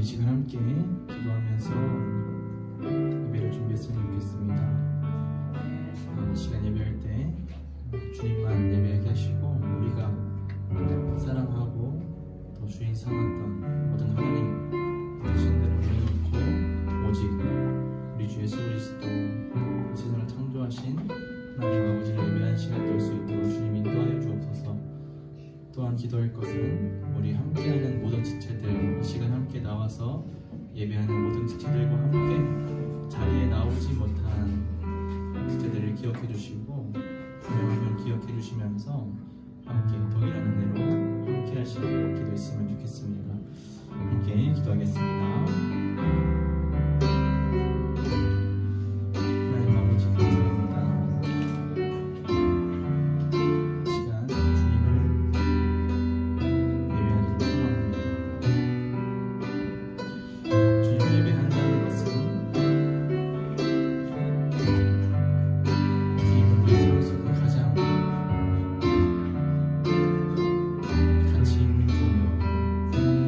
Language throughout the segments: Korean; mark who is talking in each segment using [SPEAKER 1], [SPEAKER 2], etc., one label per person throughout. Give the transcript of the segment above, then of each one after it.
[SPEAKER 1] 시간 함께 기도하면서 예배를 준비했으면 좋겠습니다. 이 시간 예배할 때 주님만 예배하게 하시고 우리가 사랑하고 또 주인 삼았던 모든 하나님 신들을 내려놓고 오직 우리 주 예수 그리스도 이 세상을 창조하신 하나님 아버지를 예배하는 시간 될 수 있도록 주님 인도하여 주옵소서. 또한 기도할 것은 우리 함께하는 모든 지체들, 이 시간 함께 나와서 예배하는 모든 지체들과 함께 자리에 나오지 못한 지체들을 기억해 주시고 분명하면 기억해 주시면서 함께 동일한 은혜로 함께 하시도록 기도했으면 좋겠습니다. 함께 기도하겠습니다. 하나님 아버지 감사합니다. 이 시간 주님을 예배하기를 소망합니다. 주님을 예배한다는 것은 주님을 우리 삶 속에 가장 가치 있는 분으로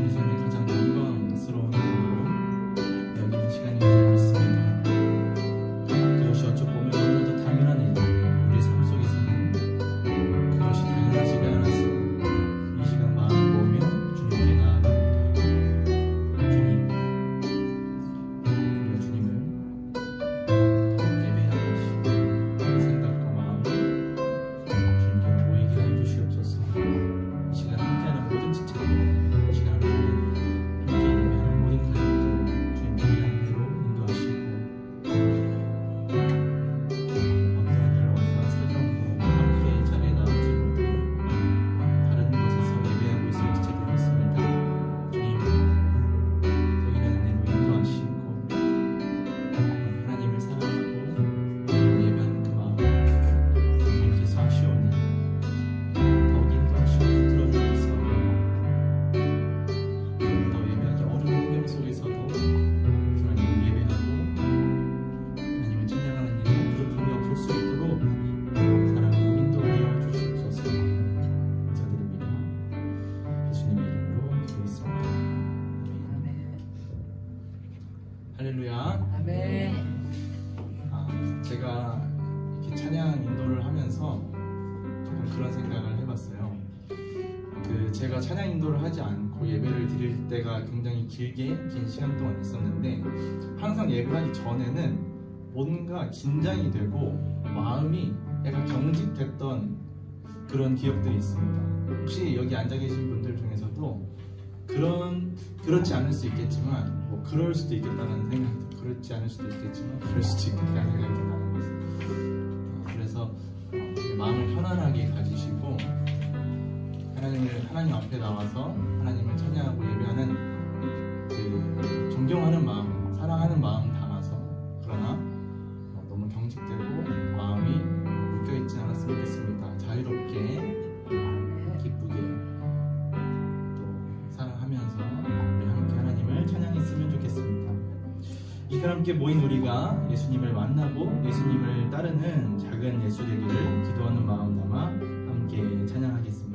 [SPEAKER 1] 우리 삶의 가장 영광스러운 분으로 여기는 시간인 줄 믿습니다. 그것이 어찌 보면 너무나도 당연한 일, 우리 삶 속에서는 그것이 당연하지가 않아서 이 시간 마음을 모으며 주님께 나아갑니다. 주님, 우리가 주님을 더욱 예배하게 하시고 그 생각과 마음을 주님께 모이게 하여 주시옵소서. 이 시간 함께하는 모든 지체들, 이 시간 함께 예배하는 모든 가족들 주님 동일한 은혜로 인도하시고 어떠한 일로 어떠한 사정으로 함께 이 자리에 나오지 못해 다른 곳에서 예배하고 있을 지체들이 있습니다. 주님 동일한 은혜로 인도하시고 하나님을 사랑하고 예배하는 그 마음 주님께서 하시오니 더욱 인도하시고 붙들어주셔서 더 예배하기 어려운 환경 속에서도 하나님을 예배하고 하나님을 찬양하는 일에 부족함이 없을 수 있도록 사랑하고 인도하여 주시옵소서. 감사드립니다. 예수님의 이름으로 기도했습니다. 아멘. 할렐루야.
[SPEAKER 2] 아멘.
[SPEAKER 1] 제가 이렇게 찬양 인도를 하면서 조금 그런 생각을 해봤어요. 제가 찬양 인도를 하지 않고 예배를 드릴 때가 굉장히 긴 시간 동안 있었는데 항상 예배하기 전에는 뭔가 긴장이 되고 마음이 약간 경직됐던 그런 기억들이 있습니다. 혹시 여기 앉아 계신 분들 중에서도 그렇지 않을 수 있겠지만 뭐 그럴 수도 있겠다는 생각이 들어요. 그렇지 않을 수도 있겠지만 그럴 수도 있겠다는 생각이 나는 거죠. 그래서 마음을 편안하게 가지시고 하나님 앞에 나와서 하나님을 찬양하고 예배하는 그 존경하는 마음, 사랑하는 마음 담아서, 그러나 너무 경직되고 마음이 묶여있지 않았으면 좋겠습니다. 자유롭게 기쁘게 또 사랑하면서 우리 함께 하나님을 찬양했으면 좋겠습니다. 이 시간 함께 모인 우리가 예수님을 만나고 예수님을 따르는 작은 예수 되기를 기도하는 마음 담아 함께 찬양하겠습니다.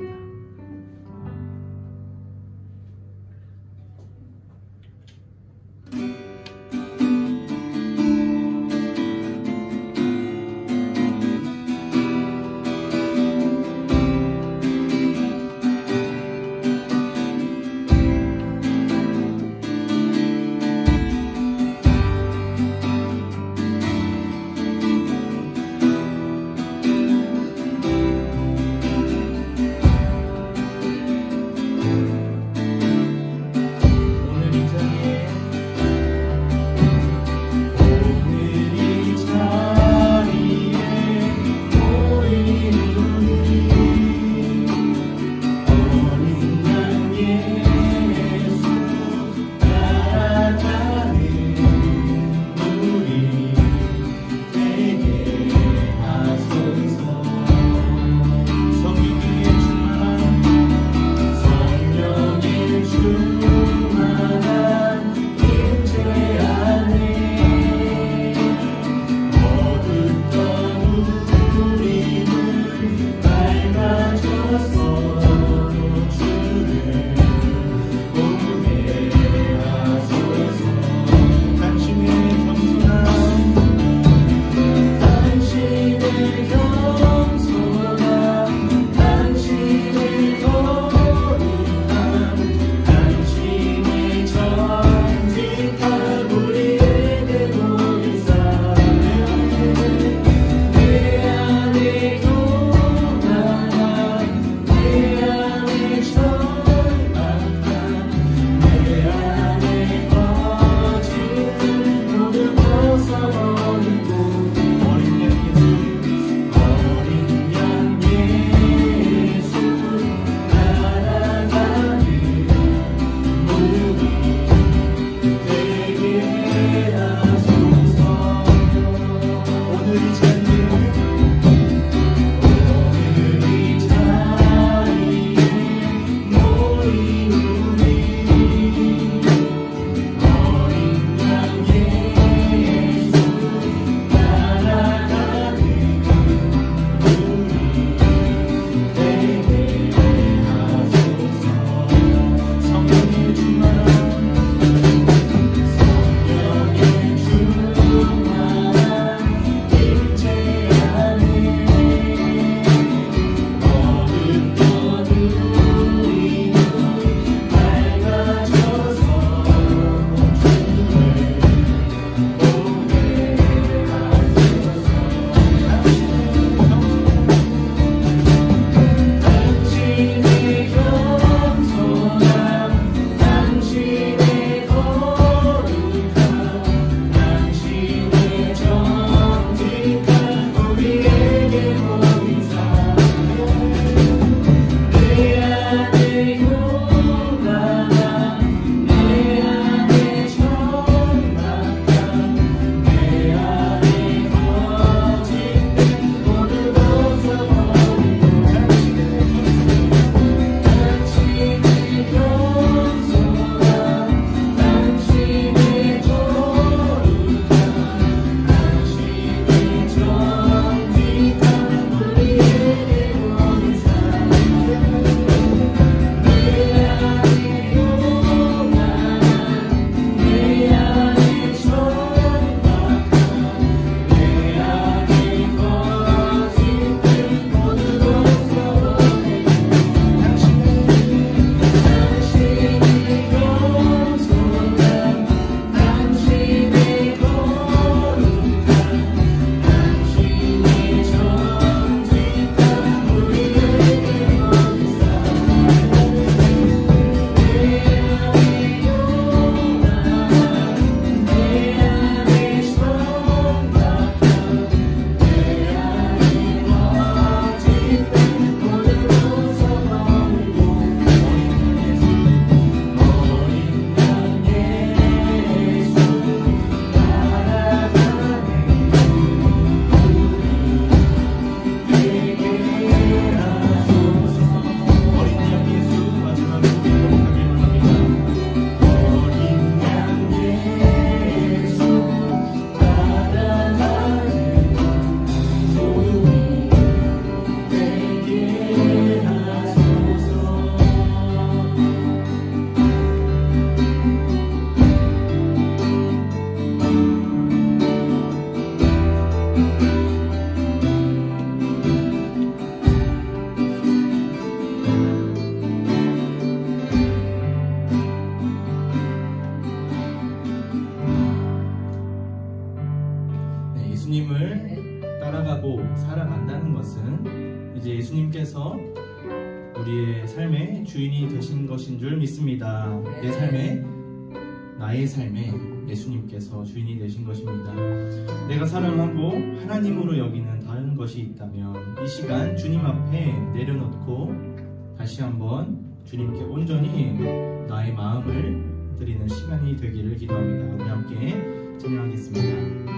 [SPEAKER 1] 것은 이제 예수님께서 우리의 삶의 주인이 되신 것인 줄 믿습니다. 내 삶에, 나의 삶에 예수님께서 주인이 되신 것입니다. 내가 사랑하고 하나님으로 여기는 다른 것이 있다면 이 시간 주님 앞에 내려놓고 다시 한번 주님께 온전히 나의 마음을 드리는 시간이 되기를 기도합니다. 우리 함께 찬양하겠습니다.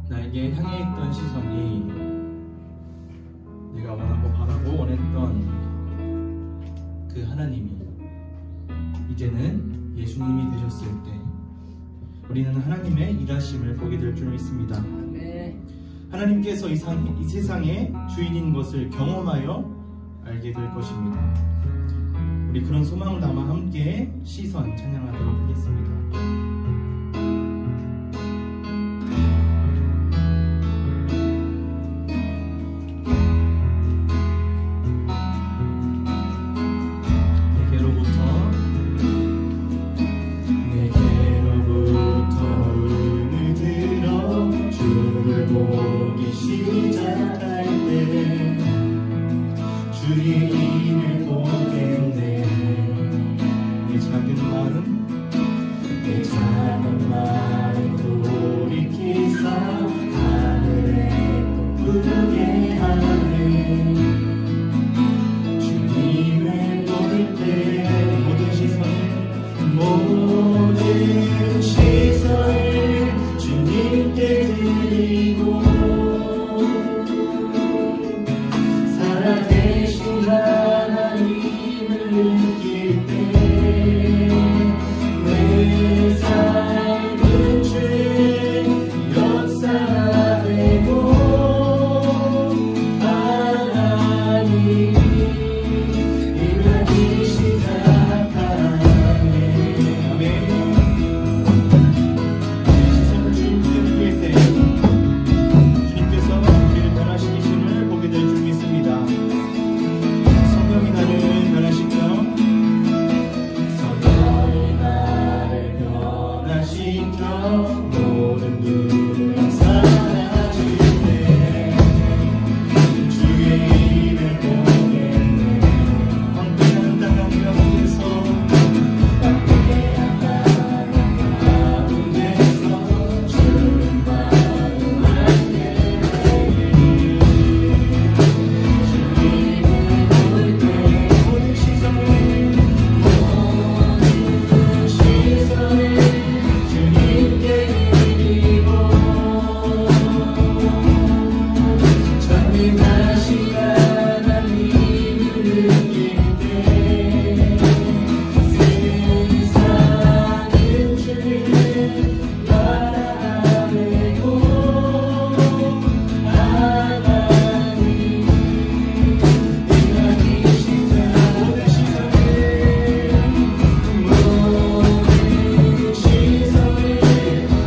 [SPEAKER 1] 나에게 향해 있던 시선이 내가 원하고 바라고 원했던 그 하나님이 이제는 예수님이 되셨을 때 우리는 하나님의 일하심을 보게 될 줄 믿습니다. 하나님께서 이 세상의 주인인 것을 경험하여 알게 될 것입니다. 우리 그런 소망을 담아 함께 시선 찬양하도록 하겠습니다. 주님을 보겠네. 내 작은 마음, 내 부르게 하네. 주님을 볼 때 모든 시선을 주님께 드리고 살아계신 하나님을 느낄 때 내 삶은 주의 역사되고 하나님이 일하기 시작하네. 아멘. 시선을 주님께 드릴 때 주님께서 우리를 변화시키심을 보게 될 줄 믿습니다. 성령이 나를 변화시켜 모든 두려움 사라질 때 주의 이름을 보겠네. 황폐한 땅 가운데서 주님 마음 알게 주님을 볼 때 모든 시선을 주님께 드리고 전능하신 하나님을 느낄 때 세상은 주를 바라보고 하나님이 일하기 시작. 모든 시선을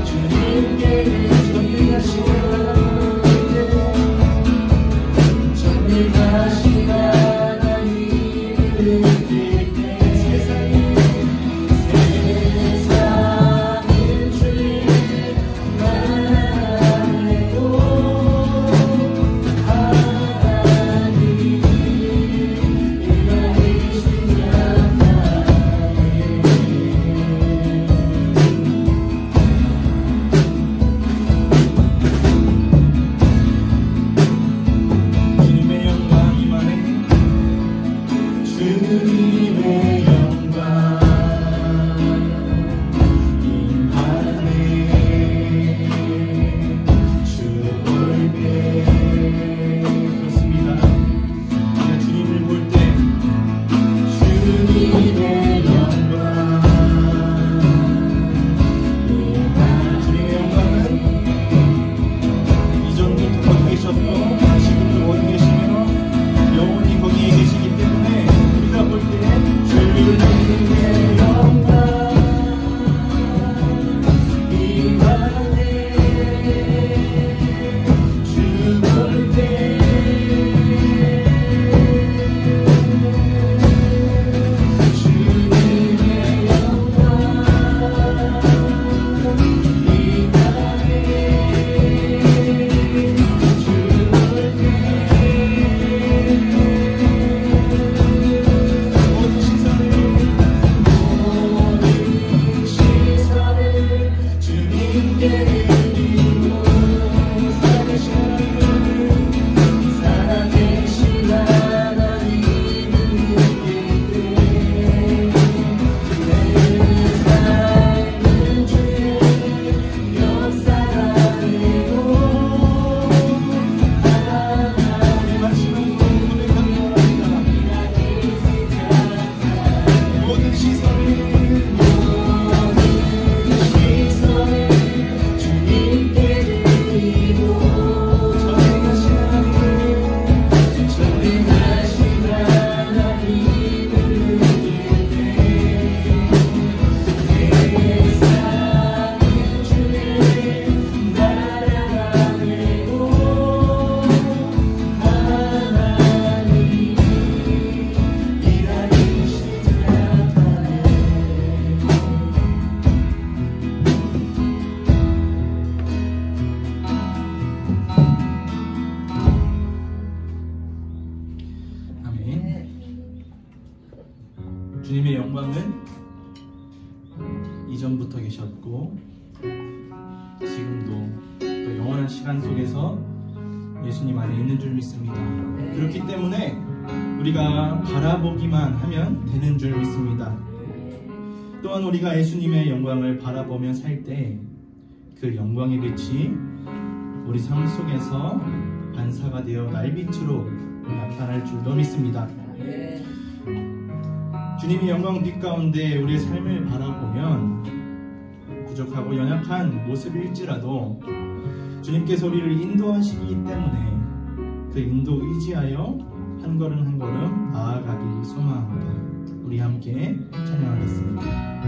[SPEAKER 1] 주님께 전능하신 하나님을 느낄 때 세상은 주를 바라보고 하나님이 일하기 시작하네. 주님의 영광 임하네. 주님의 영광 임하네. 주 볼 때 그렇습니다. 우리가 주님을 볼 때 주님의 영광 임하네. 주님의 영광은 이전부터 거기 계셨고 지금도 거기 계시며 영원히 거기에 계시기 때문에 우리가 볼 때 주님의 영광 임하네. 주 볼 때 주님의 영광 주님의 영광은 이전부터 계셨고 지금도 또 영원한 시간 속에서 예수님 안에 있는 줄 믿습니다. 그렇기 때문에 우리가 바라보기만 하면 되는 줄 믿습니다. 또한 우리가 예수님의 영광을 바라보며 살 때 그 영광의 빛이 우리 삶 속에서 반사가 되어 날빛으로 나타날 줄도 믿습니다. 주님이 영광 빛 가운데 우리의 삶을 바라보면 부족하고 연약한 모습일지라도 주님께서 우리를 인도하시기 때문에 그 인도 의지하여 한 걸음 한 걸음 나아가기 소망합니다. 우리 함께 찬양하겠습니다.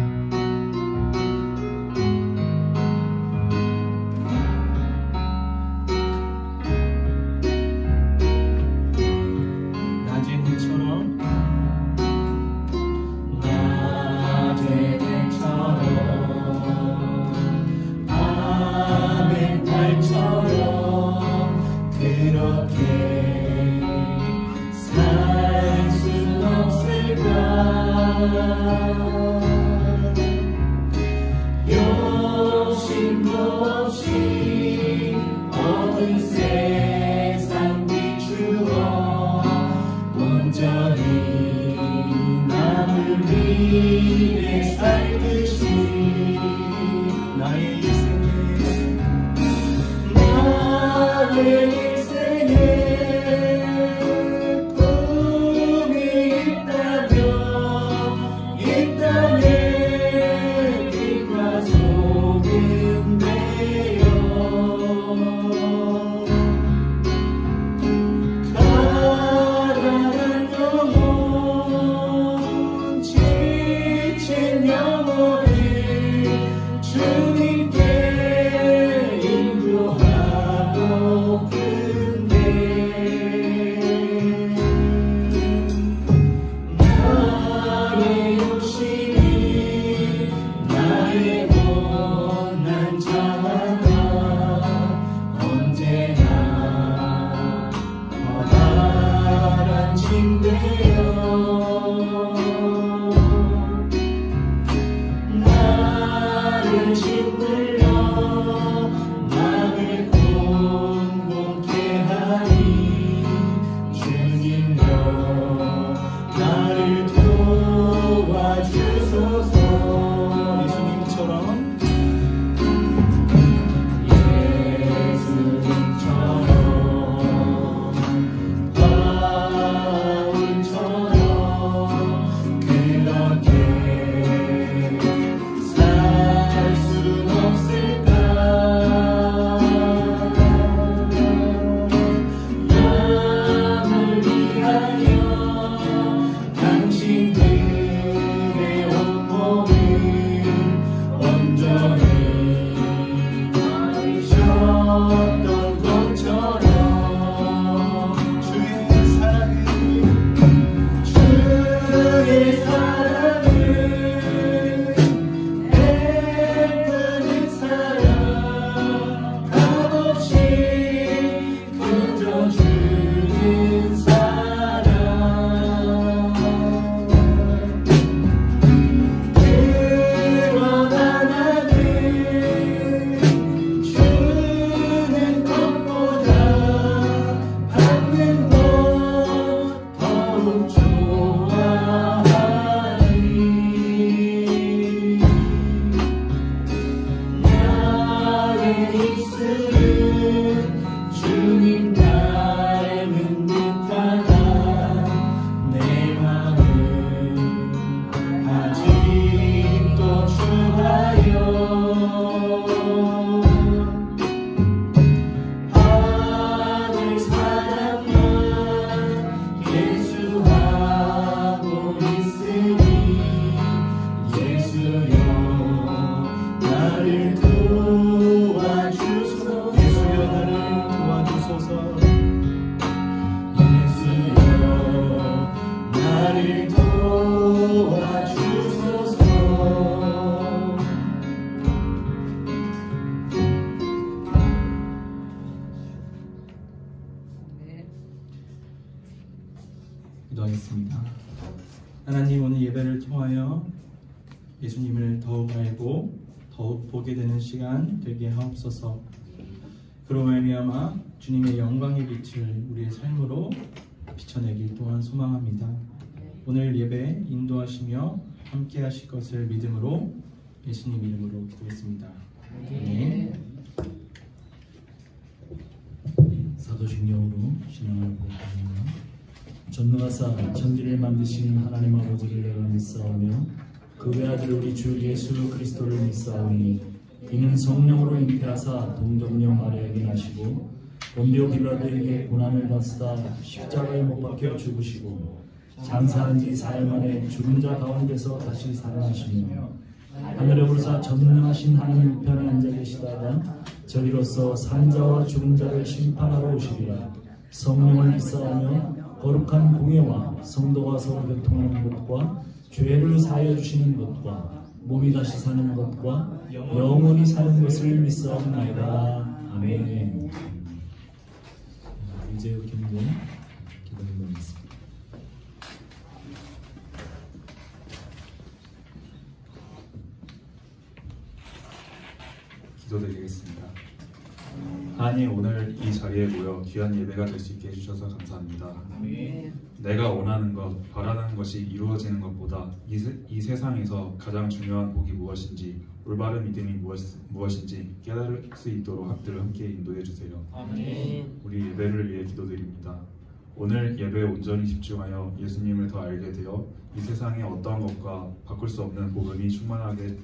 [SPEAKER 1] 기도하겠습니다. 하나님, 오늘 예배를 통하여 예수님을 더욱 알고 더욱 보게 되는 시간 되게 하옵소서. 그로 말미암아 주님의 영광의 빛을 우리의 삶으로 비춰내길 또한 소망합니다. 오늘 예배 인도하시며 함께 하실 것을 믿음으로 예수님 이름으로 기도했습니다. 아멘.
[SPEAKER 2] 사도신경으로 신앙을 고백합니다. 전능하사 천지를 만드신 하나님 아버지를 내가 믿사오며 그 외아들 우리 주 예수 그리스도를 믿사오니 이는 성령으로 잉태하사 동정녀 마리아에게 나시고 본디오 빌라도에게 고난을 받사 십자가에 못 박혀 죽으시고 장사한 지 4일 만에 죽은 자 가운데서 다시 살아나시며 하늘에 오르사 전능하신 하나님 우편에 앉아 계시다가 저리로서 산자와 죽은 자를 심판하러 오시리라. 성령을 믿사오며 거룩한 공예와 성도가 서로 교통하는 것과 죄를 사하여 주시는 것과 몸이 다시 사는 것과 영원히 사는 것을 믿사옵나이다. 아멘. 이제의 경고 기도드리겠습니다.
[SPEAKER 3] 기도드리겠습니다. 하나님, 오늘 이 자리에 모여 귀한 예배가 될 수 있게 해주셔서 감사합니다. 내가 원하는 것, 바라는 것이 이루어지는 것보다 이 세상에서 가장 중요한 복이 무엇인지, 올바른 믿음이 무엇인지 깨달을 수 있도록 학들을 함께 인도해 주세요. 우리 예배를 위해 기도드립니다. 오늘 예배에 온전히 집중하여 예수님을 더 알게 되어 이 세상의 어떠한 것과 바꿀 수 없는 복음이 충만하게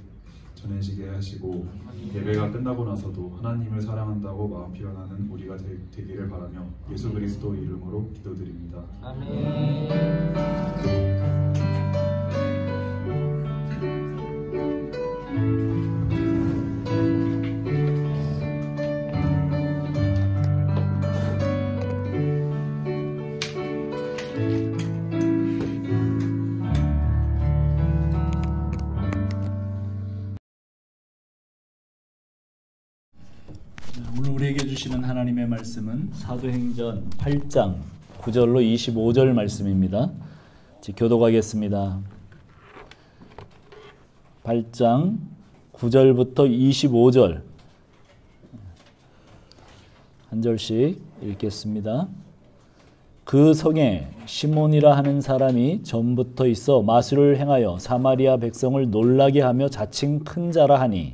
[SPEAKER 3] 전해지게 하시고, 예배가 끝나고 나서도 하나님을 사랑한다고 마음 표현하는 우리가 되기를 바라며 예수 그리스도 이름으로 기도드립니다.
[SPEAKER 2] 오늘 우리에게 주시는 하나님의 말씀은 사도행전 8장 9절로 25절 말씀입니다. 교독하겠습니다. 8장 9절부터 25절 한 절씩 읽겠습니다. 그 성에 시몬이라 하는 사람이 전부터 있어 마술을 행하여 사마리아 백성을 놀라게 하며 자칭 큰 자라 하니,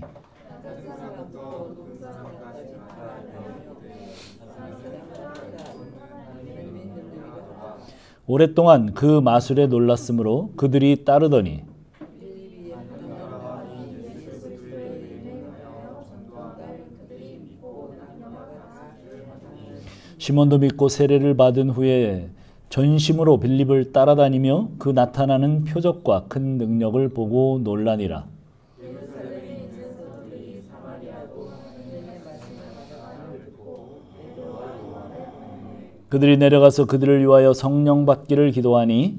[SPEAKER 2] 오랫동안 그 마술에 놀랐으므로 그들이 따르더니 시몬도 믿고 세례를 받은 후에 전심으로 빌립을 따라다니며 그 나타나는 표적과 큰 능력을 보고 놀라니라. 그들이 내려가서 그들을 위하여 성령 받기를 기도하니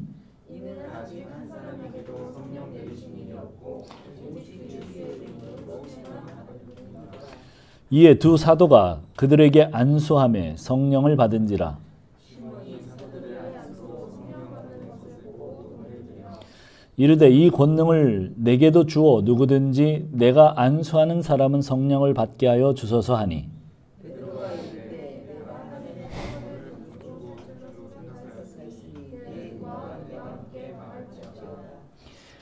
[SPEAKER 2] 이에 두 사도가 그들에게 안수하며 성령을 받은지라. 이르되 이 권능을 내게도 주어 누구든지 내가 안수하는 사람은 성령을 받게 하여 주소서 하니,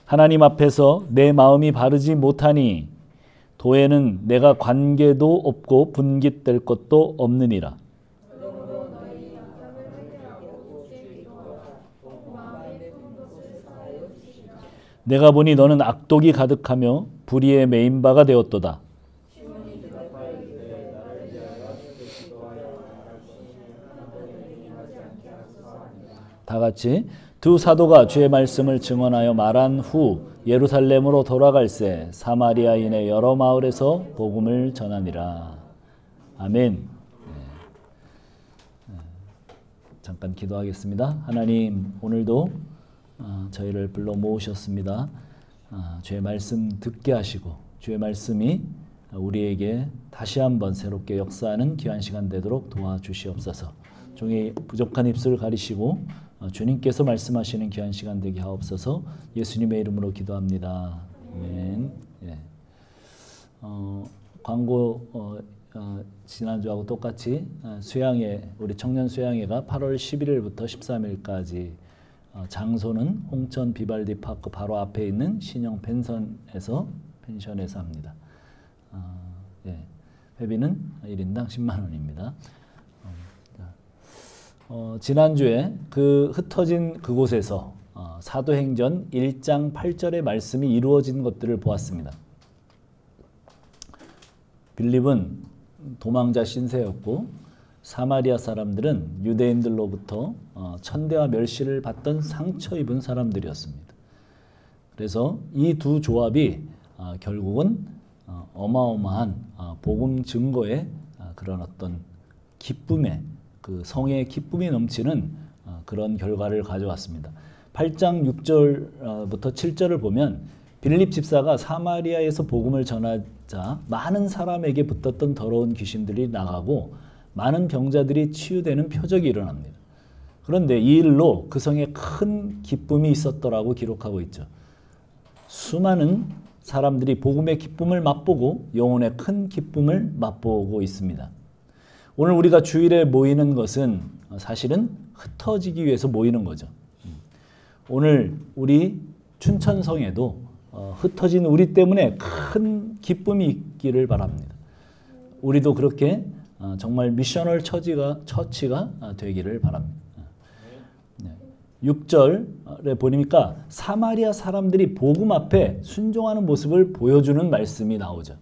[SPEAKER 2] 하나님 앞에서 내 마음이 바르지 못하니 도에는 내가 관계도 없고 분깃될 것도 없느니라. 내가 보니 너는 악독이 가득하며 불의에 매인 바가 되었도다. 다 같이. 두 사도가 주의 말씀을 증언하여 말한 후 예루살렘으로 돌아갈새 사마리아인의 여러 마을에서 복음을 전하니라. 아멘. 잠깐 기도하겠습니다. 하나님, 오늘도 저희를 불러 모으셨습니다. 주의 말씀 듣게 하시고 주의 말씀이 우리에게 다시 한번 새롭게 역사하는 귀한 시간 되도록 도와주시옵소서. 종의 부족한 입술을 가리시고 주님께서 말씀하시는 귀한 시간 되게 하옵소서. 예수님의 이름으로 기도합니다. 아멘. 광고 지난주하고 똑같이 수양회, 우리 청년 수양회가 8월 11일부터 13일까지 장소는 홍천 비발디 파크 바로 앞에 있는 신영 펜션에서 합니다. 예, 회비는 1인당 10만 원입니다. 지난주에 그 흩어진 그곳에서 사도행전 1장 8절의 말씀이 이루어진 것들을 보았습니다. 빌립은 도망자 신세였고 사마리아 사람들은 유대인들로부터 천대와 멸시를 받던 상처 입은 사람들이었습니다. 그래서 이 두 조합이 결국은 어마어마한 복음 증거의 그런 어떤 기쁨의 그 성의 기쁨이 넘치는 그런 결과를 가져왔습니다. 8장 6절부터 7절을 보면 빌립 집사가 사마리아에서 복음을 전하자 많은 사람에게 붙었던 더러운 귀신들이 나가고 많은 병자들이 치유되는 표적이 일어납니다. 그런데 이 일로 그 성에 큰 기쁨이 있었더라고 기록하고 있죠. 수많은 사람들이 복음의 기쁨을 맛보고 영혼의 큰 기쁨을 맛보고 있습니다. 오늘 우리가 주일에 모이는 것은 사실은 흩어지기 위해서 모이는 거죠. 오늘 우리 춘천성에도 흩어진 우리 때문에 큰 기쁨이 있기를 바랍니다. 우리도 그렇게 정말 미셔널 처치가 되기를 바랍니다. 6절에 보니까 사마리아 사람들이 복음 앞에 순종하는 모습을 보여주는 말씀이 나오죠.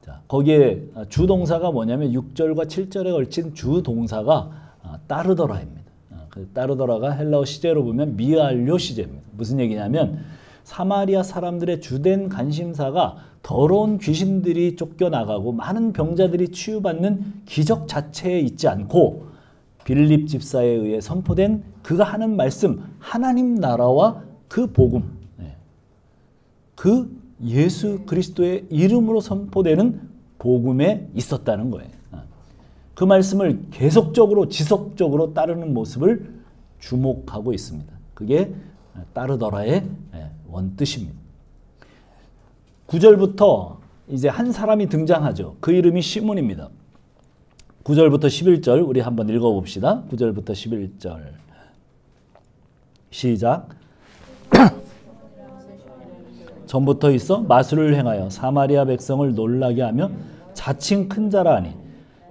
[SPEAKER 2] 자, 거기에 주동사가 뭐냐면 6절과 7절에 걸친 주동사가 따르더라입니다. 그 따르더라가 헬라어 시제로 보면 미알료 시제입니다. 무슨 얘기냐면 사마리아 사람들의 주된 관심사가 더러운 귀신들이 쫓겨나가고 많은 병자들이 치유받는 기적 자체에 있지 않고 빌립 집사에 의해 선포된 그가 하는 말씀, 하나님 나라와 그 복음, 그 예수 그리스도의 이름으로 선포되는 복음에 있었다는 거예요. 그 말씀을 계속적으로 지속적으로 따르는 모습을 주목하고 있습니다. 그게 따르더라의 원뜻입니다. 9절부터 이제 한 사람이 등장하죠. 그 이름이 시몬입니다. 9절부터 11절 우리 한번 읽어봅시다. 9절부터 11절 시작. 전부터 있어 마술을 행하여 사마리아 백성을 놀라게 하며 자칭 큰 자라 하니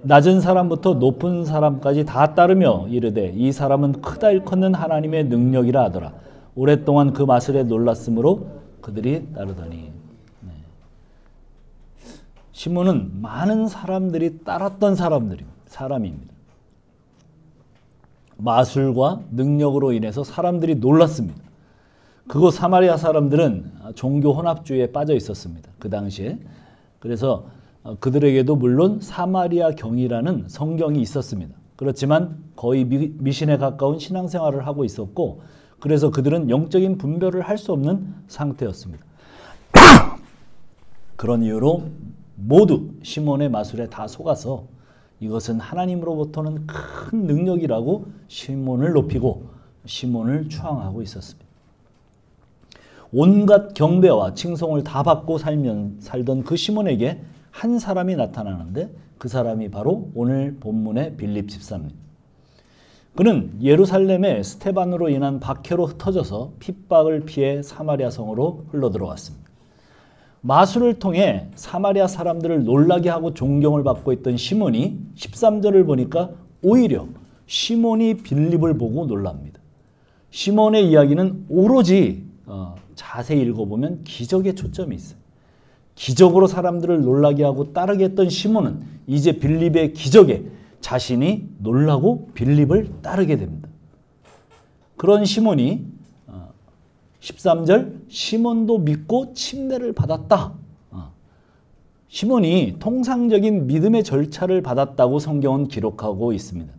[SPEAKER 2] 낮은 사람부터 높은 사람까지 다 따르며 이르되 이 사람은 크다 일컫는 하나님의 능력이라 하더라. 오랫동안 그 마술에 놀랐으므로 그들이 따르더니. 시몬은 많은 사람들이 따랐던 사람입니다. 마술과 능력으로 인해서 사람들이 놀랐습니다. 그곳 사마리아 사람들은 종교 혼합주의에 빠져 있었습니다. 그 당시에. 그래서 그들에게도 물론 사마리아 경이라는 성경이 있었습니다. 그렇지만 거의 미신에 가까운 신앙생활을 하고 있었고 그래서 그들은 영적인 분별을 할 수 없는 상태였습니다. 그런 이유로 모두 시몬의 마술에 다 속아서 이것은 하나님으로부터는 큰 능력이라고 시몬을 높이고 시몬을 추앙하고 있었습니다. 온갖 경배와 칭송을 다 받고 살던 그 시몬에게 한 사람이 나타나는데 그 사람이 바로 오늘 본문의 빌립 집사입니다. 그는 예루살렘의 스테반으로 인한 박해로 흩어져서 핍박을 피해 사마리아 성으로 흘러들어왔습니다. 마술을 통해 사마리아 사람들을 놀라게 하고 존경을 받고 있던 시몬이 13절을 보니까 오히려 시몬이 빌립을 보고 놀랍니다. 시몬의 이야기는 오로지 자세히 읽어보면 기적에 초점이 있어요. 기적으로 사람들을 놀라게 하고 따르게 했던 시몬은 이제 빌립의 기적에 자신이 놀라고 빌립을 따르게 됩니다. 그런 시몬이 13절 시몬도 믿고 침례를 받았다. 시몬이 통상적인 믿음의 절차를 받았다고 성경은 기록하고 있습니다.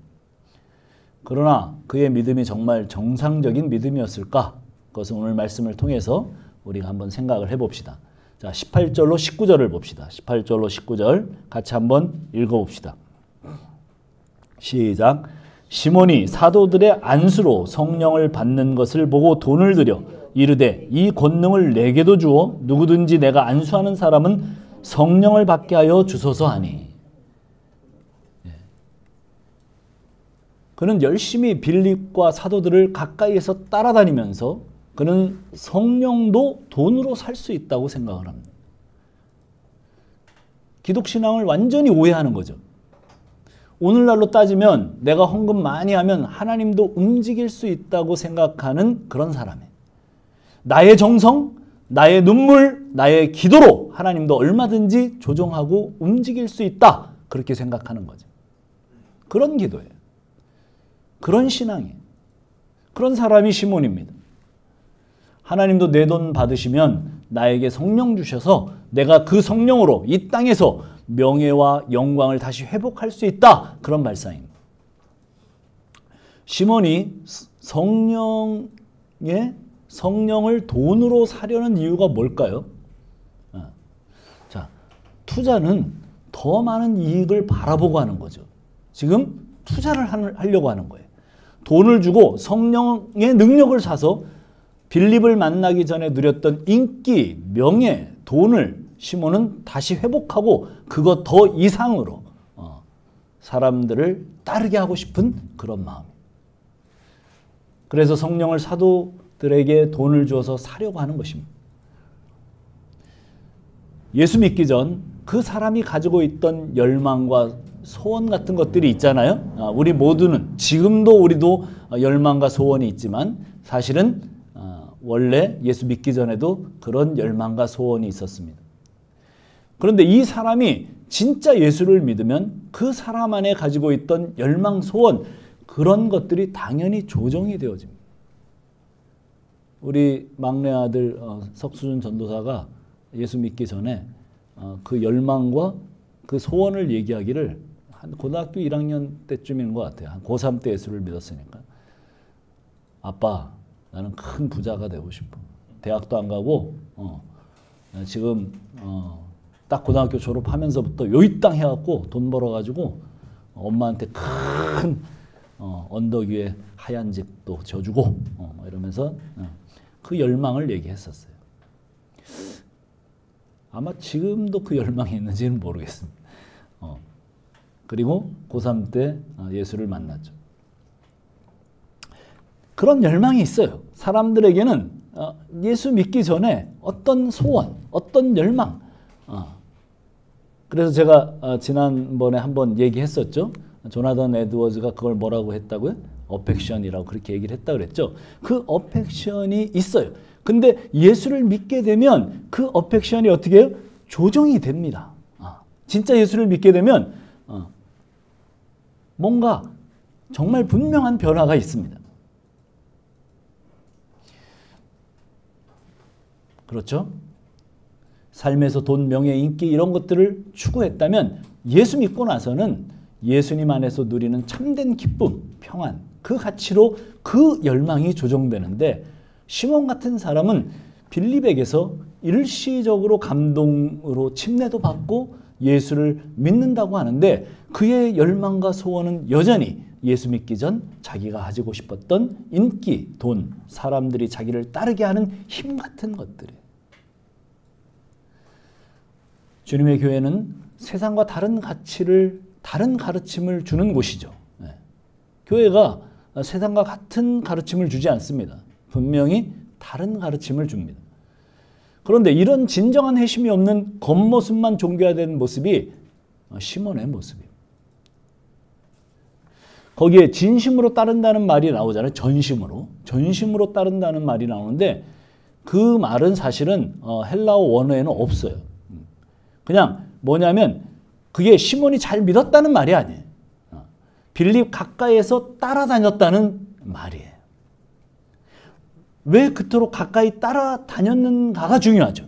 [SPEAKER 2] 그러나 그의 믿음이 정말 정상적인 믿음이었을까? 그것은 오늘 말씀을 통해서 우리가 한번 생각을 해봅시다. 자, 18절로 19절을 봅시다. 18절로 19절 같이 한번 읽어봅시다. 시작. 시몬이 사도들의 안수로 성령을 받는 것을 보고 돈을 들여 이르되 이 권능을 내게도 주어 누구든지 내가 안수하는 사람은 성령을 받게 하여 주소서 하니. 그는 열심히 빌립과 사도들을 가까이에서 따라다니면서 그는 성령도 돈으로 살 수 있다고 생각을 합니다. 기독신앙을 완전히 오해하는 거죠. 오늘날로 따지면 내가 헌금 많이 하면 하나님도 움직일 수 있다고 생각하는 그런 사람이에요. 나의 정성, 나의 눈물, 나의 기도로 하나님도 얼마든지 조정하고 움직일 수 있다. 그렇게 생각하는 거죠. 그런 기도예요. 그런 신앙이에요. 그런 사람이 시몬입니다. 하나님도 내 돈 받으시면 나에게 성령 주셔서 내가 그 성령으로 이 땅에서 명예와 영광을 다시 회복할 수 있다. 그런 발상입니다. 시몬이 성령을 돈으로 사려는 이유가 뭘까요? 자, 투자는 더 많은 이익을 바라보고 하는 거죠. 지금 투자를 하려고 하는 거예요. 돈을 주고 성령의 능력을 사서 빌립을 만나기 전에 누렸던 인기, 명예, 돈을 시몬은 다시 회복하고 그것 더 이상으로 사람들을 따르게 하고 싶은 그런 마음. 그래서 성령을 사도들에게 돈을 주어서 사려고 하는 것입니다. 예수 믿기 전 그 사람이 가지고 있던 열망과 소원 같은 것들이 있잖아요. 우리 모두는 지금도 우리도 열망과 소원이 있지만 사실은 원래 예수 믿기 전에도 그런 열망과 소원이 있었습니다. 그런데 이 사람이 진짜 예수를 믿으면 그 사람 안에 가지고 있던 열망, 소원 그런 것들이 당연히 조정이 되어집니다. 우리 막내 아들 석수준 전도사가 예수 믿기 전에 그 열망과 그 소원을 얘기하기를 한 고등학교 1학년 때쯤인 것 같아요. 한 고3 때 예수를 믿었으니까. 아빠, 나는 큰 부자가 되고 싶어. 대학도 안 가고 지금 딱 고등학교 졸업하면서부터 요이 땅 해갖고 돈 벌어가지고 엄마한테 큰 언덕 위에 하얀 집도 져주고 이러면서 그 열망을 얘기했었어요. 아마 지금도 그 열망이 있는지는 모르겠습니다. 그리고 고3 때 예수를 만났죠. 그런 열망이 있어요. 사람들에게는 예수 믿기 전에 어떤 소원, 어떤 열망. 그래서 제가 지난번에 한번 얘기했었죠. 조나단 에드워즈가 그걸 뭐라고 했다고요? 어펙션이라고 그렇게 얘기를 했다 그랬죠. 그 어펙션이 있어요. 근데 예수를 믿게 되면 그 어펙션이 어떻게 해요? 조정이 됩니다. 진짜 예수를 믿게 되면 뭔가 정말 분명한 변화가 있습니다. 그렇죠? 삶에서 돈, 명예, 인기 이런 것들을 추구했다면 예수 믿고 나서는 예수님 안에서 누리는 참된 기쁨, 평안, 그 가치로 그 열망이 조정되는데 시몬 같은 사람은 빌립에게서 일시적으로 감동으로 침례도 받고 예수를 믿는다고 하는데 그의 열망과 소원은 여전히 예수 믿기 전 자기가 가지고 싶었던 인기, 돈, 사람들이 자기를 따르게 하는 힘 같은 것들이에요. 주님의 교회는 세상과 다른 가치를, 다른 가르침을 주는 곳이죠. 교회가 세상과 같은 가르침을 주지 않습니다. 분명히 다른 가르침을 줍니다. 그런데 이런 진정한 회심이 없는 겉모습만 종교화된 모습이 시몬의 모습이에요. 거기에 진심으로 따른다는 말이 나오잖아요. 전심으로 따른다는 말이 나오는데 그 말은 사실은 헬라어 원어에는 없어요. 그냥 뭐냐면 그게 시몬이 잘 믿었다는 말이 아니에요. 빌립 가까이에서 따라다녔다는 말이에요. 왜 그토록 가까이 따라다녔는가가 중요하죠.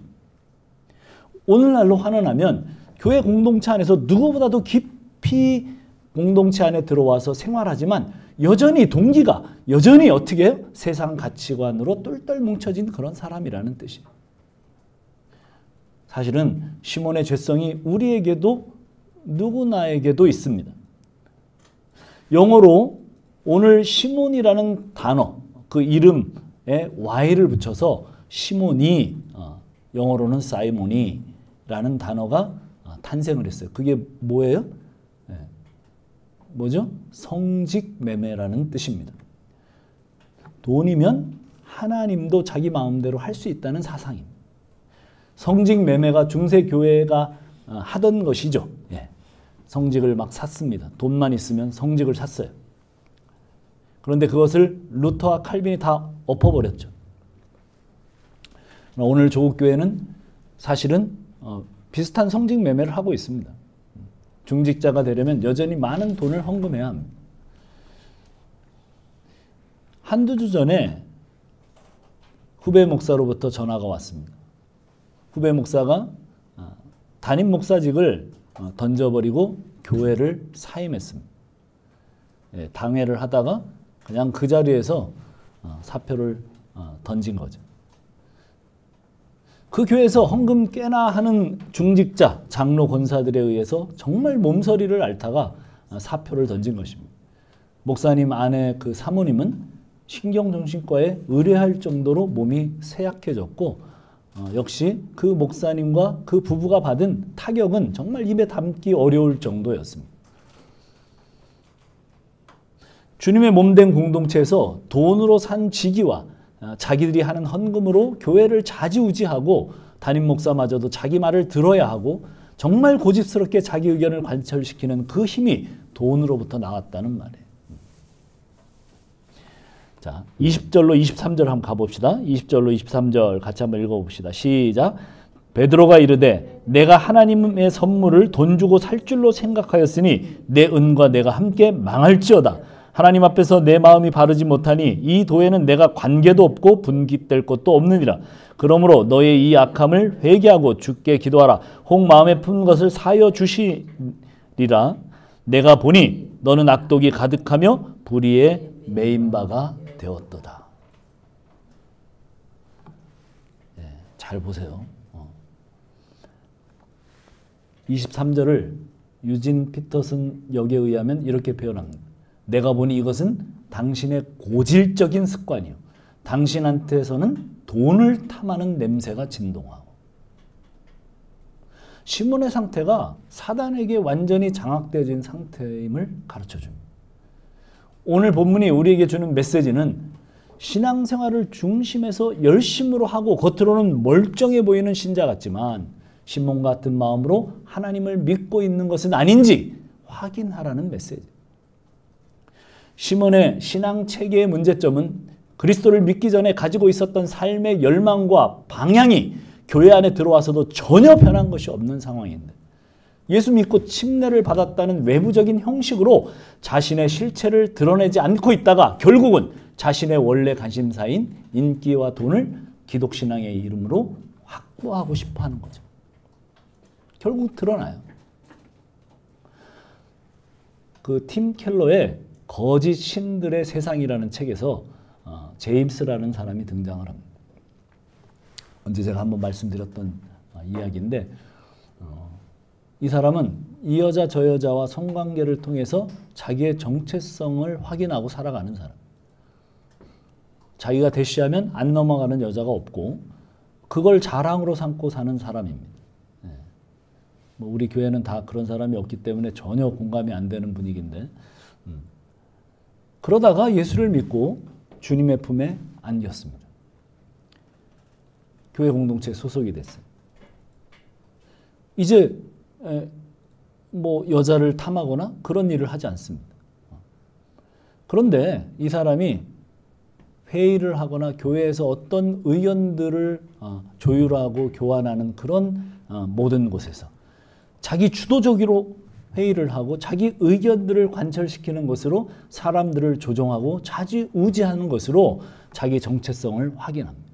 [SPEAKER 2] 오늘날로 환원하면 교회 공동체 안에서 누구보다도 깊이 공동체 안에 들어와서 생활하지만 여전히 동기가 여전히 어떻게 해요? 세상 가치관으로 똘똘 뭉쳐진 그런 사람이라는 뜻이에요. 사실은 시몬의 죄성이 우리에게도 누구나에게도 있습니다. 영어로 오늘 시몬이라는 단어, 그 이름에 Y를 붙여서 시몬이, 영어로는 사이몬이라는
[SPEAKER 4] 매매라는 단어가 탄생을 했어요. 그게 뭐예요? 뭐죠? 성직 매매라는 뜻입니다. 돈이면 하나님도 자기 마음대로 할 수 있다는 사상입니다. 성직 매매가 중세교회가 하던 것이죠. 성직을 막 샀습니다. 돈만 있으면 성직을 샀어요. 그런데 그것을 루터와 칼빈이 다 엎어버렸죠. 오늘 조국교회는 사실은 비슷한 성직 매매를 하고 있습니다. 중직자가 되려면 여전히 많은 돈을 헌금해야 합니다. 한두 주 전에 후배 목사로부터 전화가 왔습니다. 후배 목사가 담임 목사직을 던져버리고 교회를 사임했습니다. 당회를 하다가 그냥 그 자리에서 사표를 던진 거죠. 그 교회에서 헌금 깨나 하는 중직자, 장로, 권사들에 의해서 정말 몸서리를 앓다가 사표를 던진 것입니다. 목사님 아내 그 사모님은 신경정신과에 의뢰할 정도로 몸이 쇠약해졌고 역시 그 목사님과 그 부부가 받은 타격은 정말 입에 담기 어려울 정도였습니다. 주님의 몸된 공동체에서 돈으로 산 직위와 자기들이 하는 헌금으로 교회를 좌지우지하고 담임 목사마저도 자기 말을 들어야 하고 정말 고집스럽게 자기 의견을 관철시키는 그 힘이 돈으로부터 나왔다는 말이에요. 자, 20절로 23절 한번 가봅시다. 20절로 23절 같이 한번 읽어봅시다. 시작. 베드로가 이르되 내가 하나님의 선물을 돈 주고 살 줄로 생각하였으니 내 은과 내가 함께 망할지어다. 하나님 앞에서 내 마음이 바르지 못하니 이 도에는 내가 관계도 없고 분깃될 것도 없느니라. 그러므로 너의 이 악함을 회개하고 주께 기도하라. 혹 마음에 푼 것을 사여 주시리라. 내가 보니 너는 악독이 가득하며 불의에 매인 바가 되었도다. 잘 보세요. 23절을 유진 피터슨 역에 의하면 이렇게 표현합니다. 내가 보니 이것은 당신의 고질적인 습관이요. 당신한테서는 돈을 탐하는 냄새가 진동하고. 시몬의 상태가 사단에게 완전히 장악되어진 상태임을 가르쳐줍니다. 오늘 본문이 우리에게 주는 메시지는 신앙생활을 중심에서 열심으로 하고 겉으로는 멀쩡해 보이는 신자 같지만 시몬 같은 마음으로 하나님을 믿고 있는 것은 아닌지 확인하라는 메시지. 시몬의 신앙 체계의 문제점은 그리스도를 믿기 전에 가지고 있었던 삶의 열망과 방향이 교회 안에 들어와서도 전혀 변한 것이 없는 상황인데 예수 믿고 침례를 받았다는 외부적인 형식으로 자신의 실체를 드러내지 않고 있다가 결국은 자신의 원래 관심사인 인기와 돈을 기독신앙의 이름으로 확보하고 싶어 하는 거죠. 결국 드러나요. 그 팀 켈러의 거짓 신들의 세상이라는 책에서 제임스라는 사람이 등장을 합니다. 언제 제가 한번 말씀드렸던 이야기인데 이 사람은 이 여자 저 여자와 성관계를 통해서 자기의 정체성을 확인하고 살아가는 사람. 자기가 대시하면 안 넘어가는 여자가 없고 그걸 자랑으로 삼고 사는 사람입니다. 뭐 우리 교회는 다 그런 사람이 없기 때문에 전혀 공감이 안 되는 분위기인데 그러다가 예수를 믿고 주님의 품에 안겼습니다. 교회 공동체에 소속이 됐어요. 이제 뭐 여자를 탐하거나 그런 일을 하지 않습니다. 그런데 이 사람이 회의를 하거나 교회에서 어떤 의견들을 조율하고 교환하는 그런 모든 곳에서 자기 주도적으로 회의를 하고 자기 의견들을 관철시키는 것으로 사람들을 조종하고 좌지우지하는 것으로 자기 정체성을 확인합니다.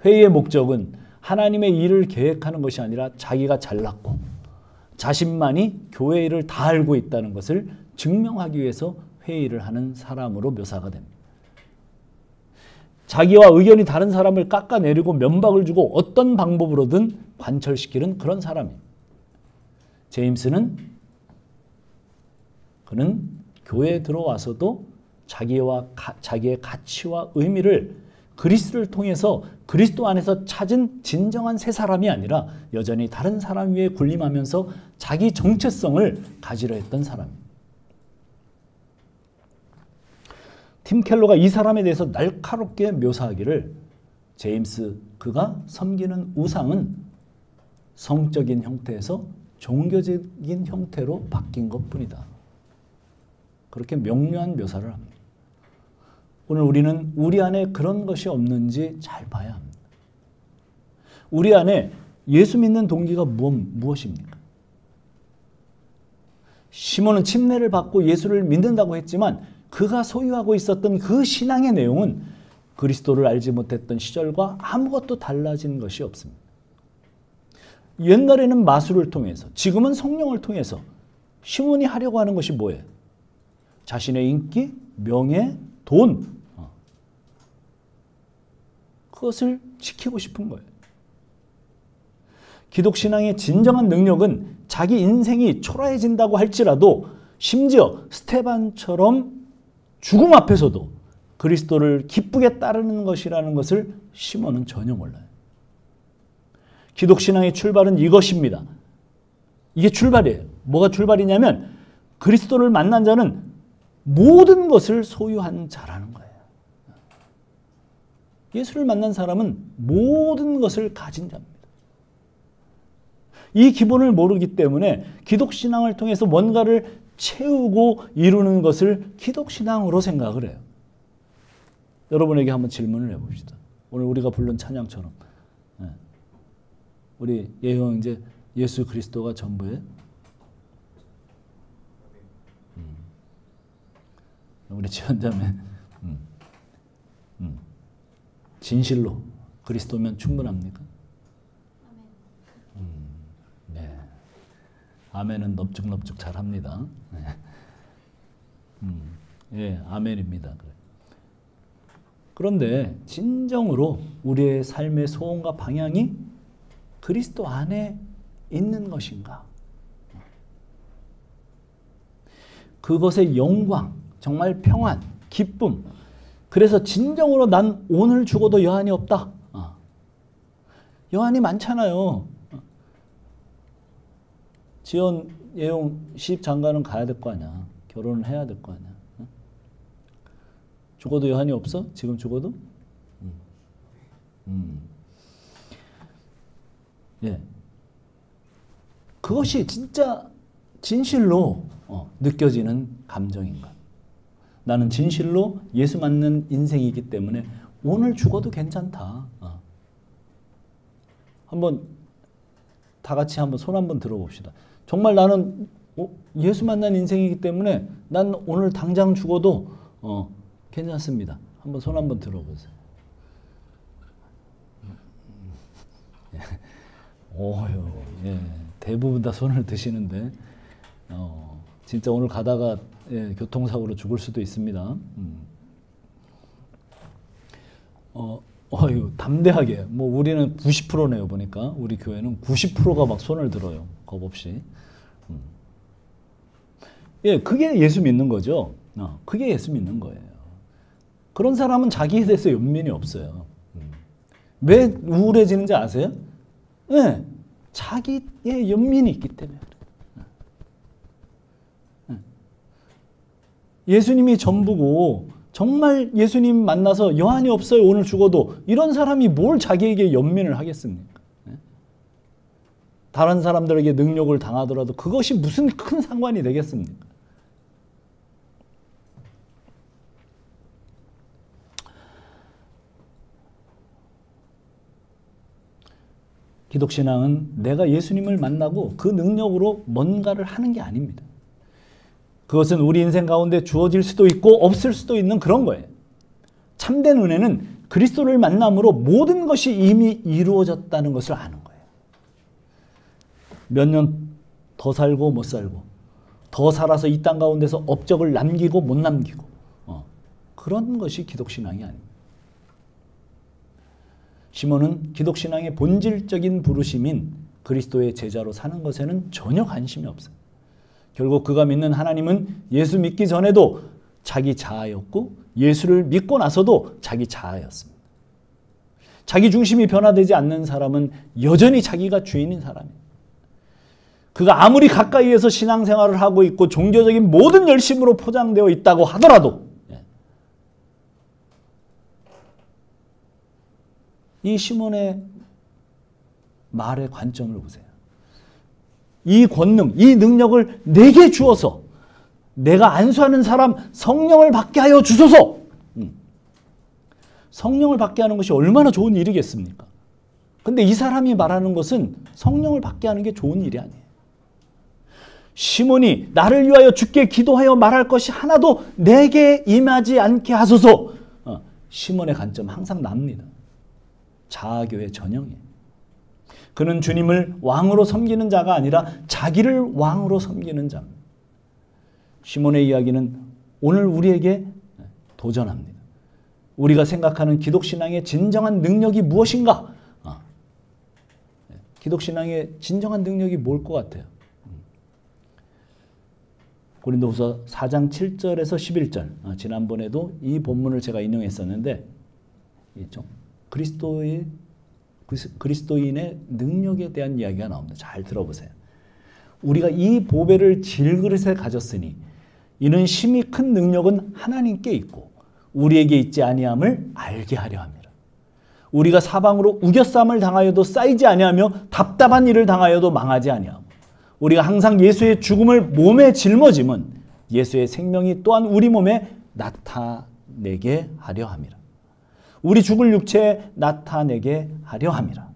[SPEAKER 4] 회의의 목적은 하나님의 일을 계획하는 것이 아니라 자기가 잘났고 자신만이 교회 일을 다 알고 있다는 것을 증명하기 위해서 회의를 하는 사람으로 묘사가 됩니다. 자기와 의견이 다른 사람을 깎아내리고 면박을 주고 어떤 방법으로든 관철시키는 그런 사람입니다. 제임스는 그는 교회에 들어와서도 자기의 가치와 의미를 그리스도를 통해서 그리스도 안에서 찾은 진정한 새 사람이 아니라 여전히 다른 사람 위에 군림하면서 자기 정체성을 가지려 했던 사람입니다. 팀 켈러가 이 사람에 대해서 날카롭게 묘사하기를 제임스 그가 섬기는 우상은 성적인 형태에서 종교적인 형태로 바뀐 것뿐이다. 그렇게 명료한 묘사를 합니다. 오늘 우리는 우리 안에 그런 것이 없는지 잘 봐야 합니다. 우리 안에 예수 믿는 동기가 무엇입니까? 시몬은 침례를 받고 예수를 믿는다고 했지만 그가 소유하고 있었던 그 신앙의 내용은 그리스도를 알지 못했던 시절과 아무것도 달라진 것이 없습니다. 옛날에는 마술을 통해서, 지금은 성령을 통해서 시몬이 하려고 하는 것이 뭐예요? 자신의 인기, 명예, 돈, 그것을 지키고 싶은 거예요. 기독신앙의 진정한 능력은 자기 인생이 초라해진다고 할지라도 심지어 스테반처럼 죽음 앞에서도 그리스도를 기쁘게 따르는 것이라는 것을 시몬은 전혀 몰라요. 기독신앙의 출발은 이것입니다. 이게 출발이에요. 뭐가 출발이냐면 그리스도를 만난 자는 모든 것을 소유한 자라는 거예요. 예수를 만난 사람은 모든 것을 가진 자입니다. 이 기본을 모르기 때문에 기독신앙을 통해서 뭔가를 채우고 이루는 것을 기독신앙으로 생각을 해요. 여러분에게 한번 질문을 해봅시다. 오늘 우리가 부른 찬양처럼 우리 예형 형제 예수 그리스도가 전부예요? 우리 지원자매 진실로 그리스도면 충분합니까? 네. 아멘은 넙죽넙죽 잘합니다. 예, 아멘입니다. 그런데 진정으로 우리의 삶의 소원과 방향이 그리스도 안에 있는 것인가? 그것의 영광, 정말 평안, 기쁨. 그래서 진정으로 난 오늘 죽어도 여한이 없다. 여한이 많잖아요. 지연, 예용, 시집 장가는 가야 될 거 아니야. 결혼을 해야 될 거 아니야. 죽어도 여한이 없어? 지금 죽어도? 예. 그것이 진짜 진실로 느껴지는 감정인가? 나는 진실로 예수 믿는 인생이기 때문에 오늘 죽어도 괜찮다. 한번 다 같이 한번 손 한번 들어봅시다. 정말 나는 예수 만난 인생이기 때문에 난 오늘 당장 죽어도 괜찮습니다. 한번 손 한번 들어보세요. 오요, 예, 대부분 다 손을 드시는데 진짜 오늘 가다가 교통사고로 죽을 수도 있습니다. 담대하게 뭐 우리는 90%네요. 보니까 우리 교회는 90%가 막 손을 들어요. 겁 없이. 예, 그게 예수 믿는 거죠. 그게 예수 믿는 거예요. 그런 사람은 자기에 대해서 연민이 없어요. 왜 우울해지는지 아세요? 네, 자기의 연민이 있기 때문에 그래요. 예수님이 전부고 정말 예수님 만나서 여한이 없어요. 오늘 죽어도. 이런 사람이 뭘 자기에게 연민을 하겠습니까? 다른 사람들에게 능력을 당하더라도 그것이 무슨 큰 상관이 되겠습니까? 기독신앙은 내가 예수님을 만나고 그 능력으로 뭔가를 하는 게 아닙니다. 그것은 우리 인생 가운데 주어질 수도 있고 없을 수도 있는 그런 거예요. 참된 은혜는 그리스도를 만남으로 모든 것이 이미 이루어졌다는 것을 아는 거예요. 몇 년 더 살고 못 살고 더 살아서 이 땅 가운데서 업적을 남기고 못 남기고 그런 것이 기독신앙이 아닙니다. 시몬은 기독신앙의 본질적인 부르심인 그리스도의 제자로 사는 것에는 전혀 관심이 없어요. 결국 그가 믿는 하나님은 예수 믿기 전에도 자기 자아였고 예수를 믿고 나서도 자기 자아였습니다. 자기 중심이 변화되지 않는 사람은 여전히 자기가 주인인 사람이에요. 그가 아무리 가까이에서 신앙생활을 하고 있고 종교적인 모든 열심으로 포장되어 있다고 하더라도 이 시몬의 말의 관점을 보세요. 이 권능, 이 능력을 내게 주어서 내가 안수하는 사람 성령을 받게 하여 주소서. 성령을 받게 하는 것이 얼마나 좋은 일이겠습니까? 근데 이 사람이 말하는 것은 성령을 받게 하는 게 좋은 일이 아니에요. 시몬이 나를 위하여 주께 기도하여 말할 것이 하나도 내게 임하지 않게 하소서. 시몬의 관점 항상 납니다. 자아교의 전형이에요. 그는 주님을 왕으로 섬기는 자가 아니라 자기를 왕으로 섬기는 자입니다. 시몬의 이야기는 오늘 우리에게 도전합니다. 우리가 생각하는 기독신앙의 진정한 능력이 무엇인가? 기독신앙의 진정한 능력이 뭘 것 같아요? 고린도후서 4장 7절에서 11절 지난번에도 이 본문을 제가 인용했었는데 그리스도인의 능력에 대한 이야기가 나옵니다. 잘 들어보세요. 우리가 이 보배를 질그릇에 가졌으니 이는 심히 큰 능력은 하나님께 있고 우리에게 있지 아니함을 알게 하려 합니다. 우리가 사방으로 우겨쌈을 당하여도 쌓이지 아니하며 답답한 일을 당하여도 망하지 아니하고 우리가 항상 예수의 죽음을 몸에 짊어짐은 예수의 생명이 또한 우리 몸에 나타내게 하려 함이라. 우리 죽을 육체에 나타내게 하려 함이라.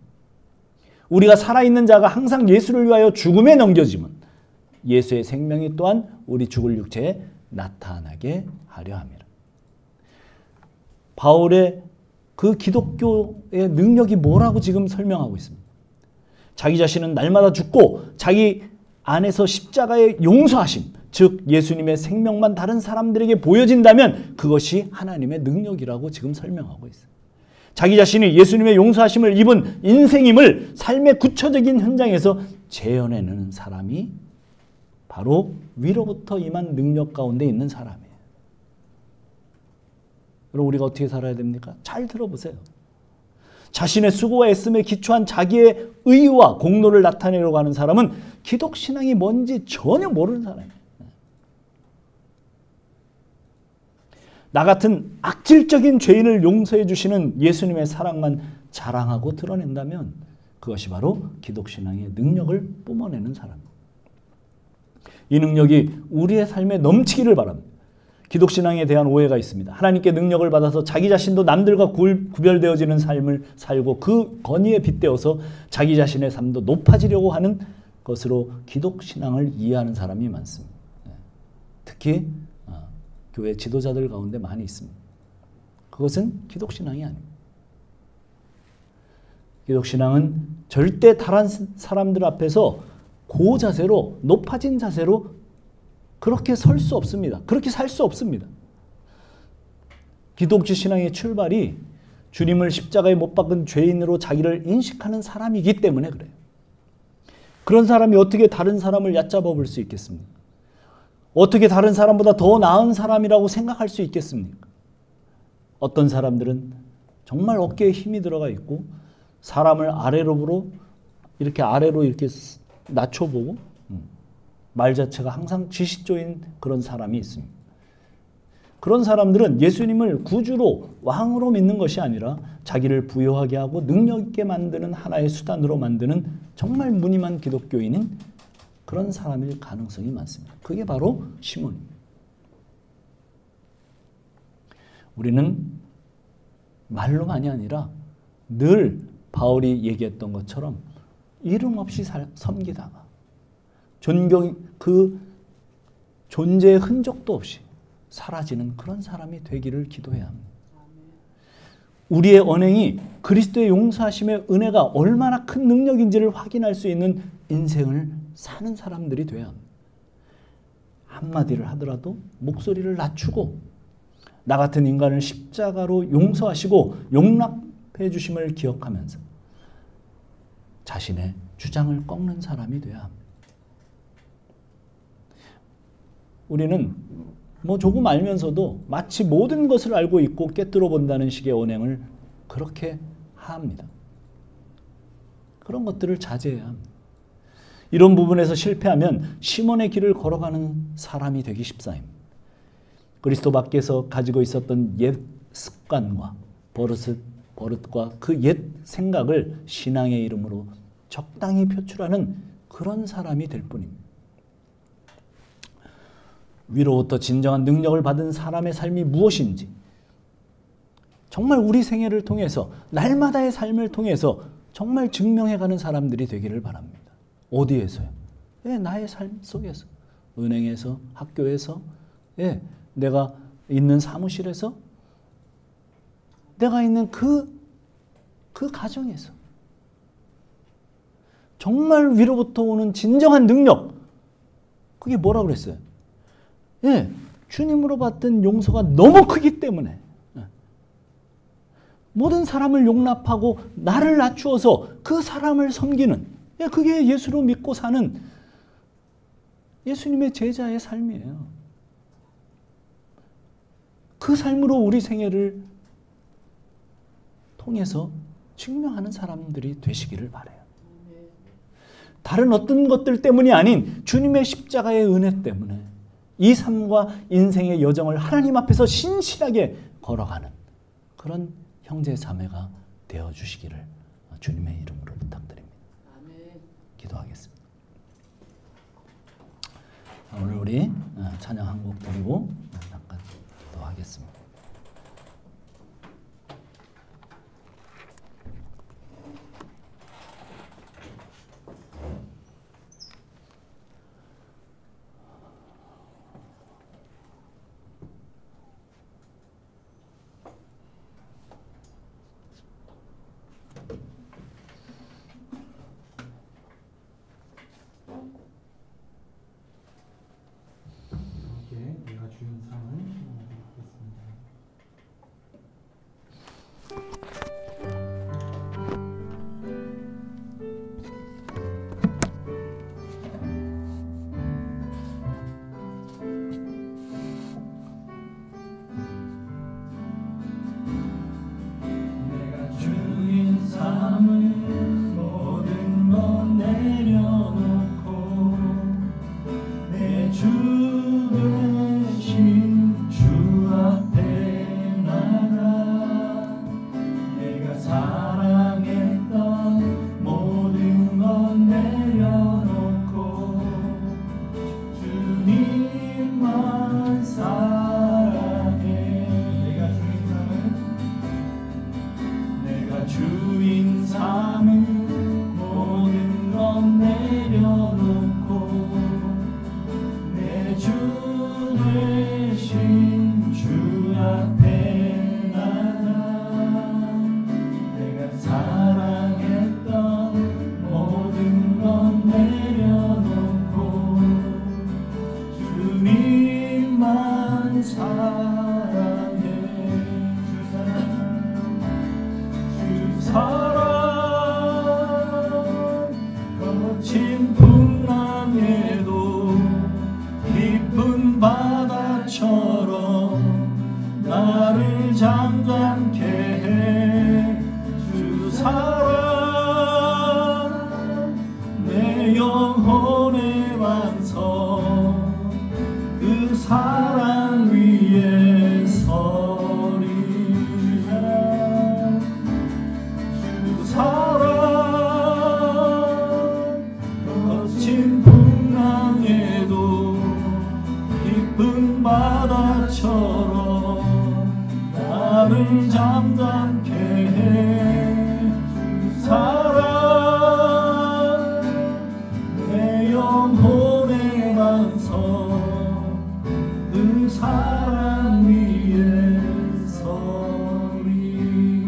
[SPEAKER 4] 우리가 살아있는 자가 항상 예수를 위하여 죽음에 넘겨짐은 예수의 생명이 또한 우리 죽을 육체에 나타나게 하려 함이라. 바울의 그 기독교의 능력이 뭐라고 지금 설명하고 있습니다. 자기 자신은 날마다 죽고 자기 안에서 십자가의 용서하심, 즉 예수님의 생명만 다른 사람들에게 보여진다면 그것이 하나님의 능력이라고 지금 설명하고 있어요. 자기 자신이 예수님의 용서하심을 입은 인생임을 삶의 구체적인 현장에서 재현해내는 사람이 바로 위로부터 임한 능력 가운데 있는 사람이에요. 여러분 우리가 어떻게 살아야 됩니까? 잘 들어보세요. 자신의 수고와 애씀에 기초한 자기의 의와 공로를 나타내려고 하는 사람은 기독신앙이 뭔지 전혀 모르는 사람이에요. 나 같은 악질적인 죄인을 용서해 주시는 예수님의 사랑만 자랑하고 드러낸다면 그것이 바로 기독신앙의 능력을 뿜어내는 사람입니다. 이 능력이 우리의 삶에 넘치기를 바랍니다. 기독신앙에 대한 오해가 있습니다. 하나님께 능력을 받아서 자기 자신도 남들과 구별되어지는 삶을 살고 그 권위에 빗대어서 자기 자신의 삶도 높아지려고 하는 것으로 기독신앙을 이해하는 사람이 많습니다. 특히 교회 지도자들 가운데 많이 있습니다. 그것은 기독신앙이 아닙니다. 기독신앙은 절대 다른 사람들 앞에서 고자세로 높아진 자세로 그렇게 설 수 없습니다. 그렇게 살 수 없습니다. 기독교 신앙의 출발이 주님을 십자가에 못 박은 죄인으로 자기를 인식하는 사람이기 때문에 그래요. 그런 사람이 어떻게 다른 사람을 얕잡아 볼 수 있겠습니까? 어떻게 다른 사람보다 더 나은 사람이라고 생각할 수 있겠습니까? 어떤 사람들은 정말 어깨에 힘이 들어가 있고 사람을 아래로 이렇게 낮춰보고 말 자체가 항상 지식조인 그런 사람이 있습니다. 그런 사람들은 예수님을 구주로 왕으로 믿는 것이 아니라 자기를 부여하게 하고 능력 있게 만드는 하나의 수단으로 만드는 정말 무늬만 기독교인인 그런 사람일 가능성이 많습니다. 그게 바로 시몬입니다. 우리는 말로만이 아니라 늘 바울이 얘기했던 것처럼 이름 없이 섬기다가 그 존재의 흔적도 없이 사라지는 그런 사람이 되기를 기도해야 합니다. 우리의 언행이 그리스도의 용서하심의 은혜가 얼마나 큰 능력인지를 확인할 수 있는 인생을 사는 사람들이 돼야 합니다. 한마디를 하더라도 목소리를 낮추고 나 같은 인간을 십자가로 용서하시고 용납해 주심을 기억하면서 자신의 주장을 꺾는 사람이 돼야 합니다. 우리는 조금 알면서도 마치 모든 것을 알고 있고 꿰뚫어 본다는 식의 언행을 그렇게 합니다. 그런 것들을 자제해야 합니다. 이런 부분에서 실패하면 시몬의 길을 걸어가는 사람이 되기 십상입니다. 그리스도 밖에서 가지고 있었던 옛 습관과 버릇과 그 옛 생각을 신앙의 이름으로 적당히 표출하는 그런 사람이 될 뿐입니다. 위로부터 진정한 능력을 받은 사람의 삶이 무엇인지 정말 우리 생애를 통해서 날마다의 삶을 통해서 정말 증명해가는 사람들이 되기를 바랍니다. 어디에서요? 나의 삶 속에서, 은행에서, 학교에서, 내가 있는 사무실에서, 내가 있는 그 가정에서 정말 위로부터 오는 진정한 능력, 그게 뭐라고 그랬어요? 주님으로 받던 용서가 너무 크기 때문에 모든 사람을 용납하고 나를 낮추어서 그 사람을 섬기는, 그게 예수로 믿고 사는 예수님의 제자의 삶이에요. 그 삶으로 우리 생애를 통해서 증명하는 사람들이 되시기를 바라요. 다른 어떤 것들 때문이 아닌 주님의 십자가의 은혜 때문에 이 삶과 인생의 여정을 하나님 앞에서 신실하게 걸어가는 그런 형제 자매가 되어주시기를 주님의 이름으로 부탁드립니다. 기도하겠습니다. 오늘 우리 찬양 한 곡 드리고 잠깐 기도하겠습니다.
[SPEAKER 1] 내가 주인 삶을 하겠습니다.
[SPEAKER 2] 내가 주인 삶을 모든 건 내려놓고 내 주 대신 주 앞에 나가 내가 사랑했던 모든 건 내려놓고 주님만 사랑해. 내가 주인 삶을 모든 건 내려놓고 내 주 대신 주 앞에 나가 내가 사랑했던 모든 건 내려놓고 주님만 사랑해. 주 사랑 거친 풍랑에도 깊은 바다처럼 나를 잠잠케 해. 주 사랑 내 영혼의 반석 그 사랑 위에 서리. 주 사랑 거친 풍랑에도 깊은 바다처럼 나를 잠잠케 해. 주 사랑 내 영혼의 반석 그 사랑 위에 서리.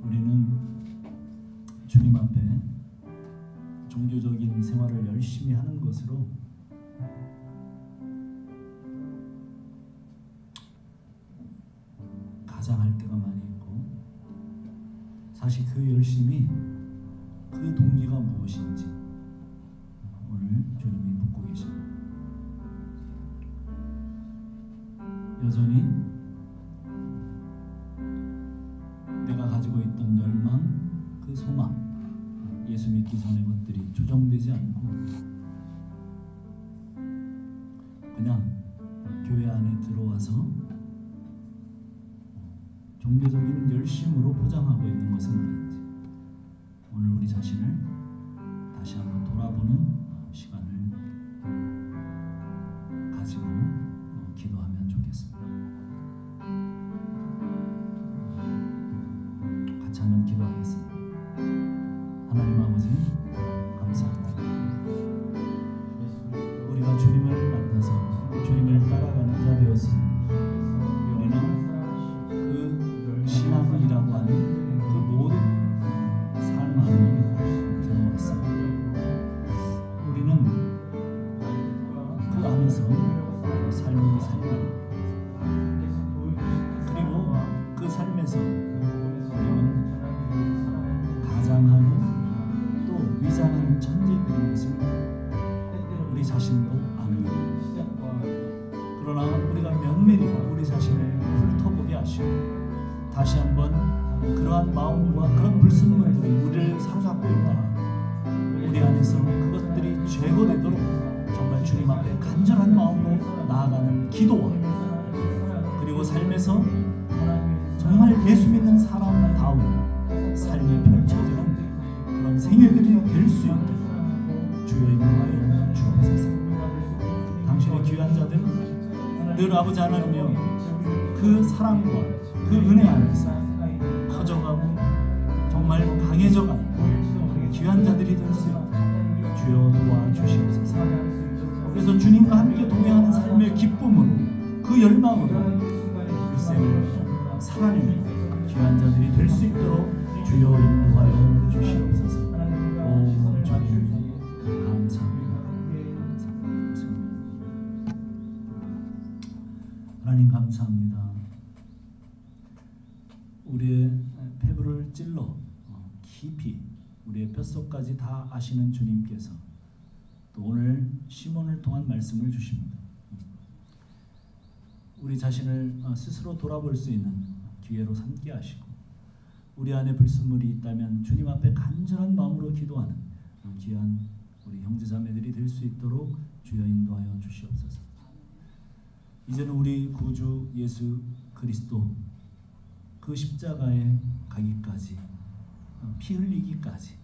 [SPEAKER 2] 우리는 주님 앞에 종교적인 생활을 열심히 하는 것으로 가장할 때가 많이 있고, 사실 그 열심이 그 동기가 무엇인지 오늘 주님이 묻고 계십니다. 여전히 내가 가지고 있던 열망, 그 소망, 예수 믿기 전의 것들이 조정되지 않고 그냥 교회 안에 들어와서 종교적인 열심으로 포장하고 있는 것은 아닌지 오늘 우리 자신을 다시 한번 돌아보는 시간을 가지고 기도하면 좋겠습니다. 같이 한번 기도하겠습니다. 하나님 아버지 감사합니다. 우리가 주님을 만나서 주님을 따라가는 자 되었습니다. 우리는 그 신앙이라고 하는 그 모든 삶 안에 들어왔습니다. 우리는 그 안에서 삶을 살고 그리고 그 삶에서 우리는 가장하고 또 위장하는 천재들인 것을 우리 자신도 압니다. 그러나 우리가 면밀히 우리 자신을 훑어보게 하시고 다시 한번 그러한 마음과 그런 불순물들이 우리를 사로잡고 있다면 우리 안에서 그것들이 제거되도록 정말 주님 앞에 간절한 마음으로 나아가는 기도와 그리고 삶에서 정말 예수 믿는 사람다운 삶이 펼쳐지는 그런 생애들이 될 수 있도록 주여 인도하여 주옵소서. 당신의 귀한 자들 늘 아버지 하나님이여 그 사랑과 그 은혜 안에서 커져가고 정말 강해져가는 귀한 자들이 될 수 있도록 주여 도와주시옵소서. 그래서 주님과 함께 동행하는 삶의 기쁨으로 그 열망으로 일생을 살아내는 귀한 자들이 될 수 있도록 주여 인도하여 주시옵소서. 오 주님 감사합니다. 하나님 감사합니다. 우리의 폐부를 찔러 깊이 우리의 뼛속까지 다 아시는 주님께서 또 오늘 시몬을 통한 말씀을 주십니다. 우리 자신을 스스로 돌아볼 수 있는 기회로 삼게 하시고 우리 안에 불순물이 있다면 주님 앞에 간절한 마음으로 기도하는 귀한 우리 형제자매들이 될 수 있도록 주여 인도하여 주시옵소서. 이제는 우리 구주 예수 그리스도 그 십자가에 가기까지 피 흘리기까지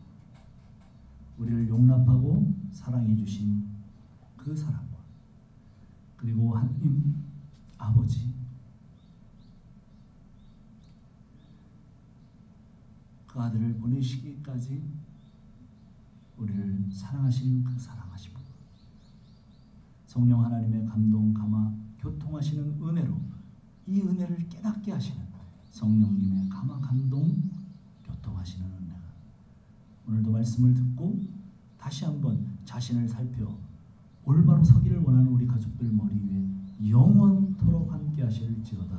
[SPEAKER 2] 우리를 용납하고 사랑해 주신 그 사랑과 그리고 하나님 아버지 그 아들을 보내시기까지 우리를 사랑하신 그 사랑하심과 성령 하나님의 감동 감화 교통하시는 은혜로 이 은혜를 깨닫게 하시는 성령님의 감화 감동 교통하시는 은혜가 오늘도 말씀을 듣고 다시 한번 자신을 살펴 올바로 서기를 원하는 우리 가족들 머리 위에 영원토록 함께 하실지어다.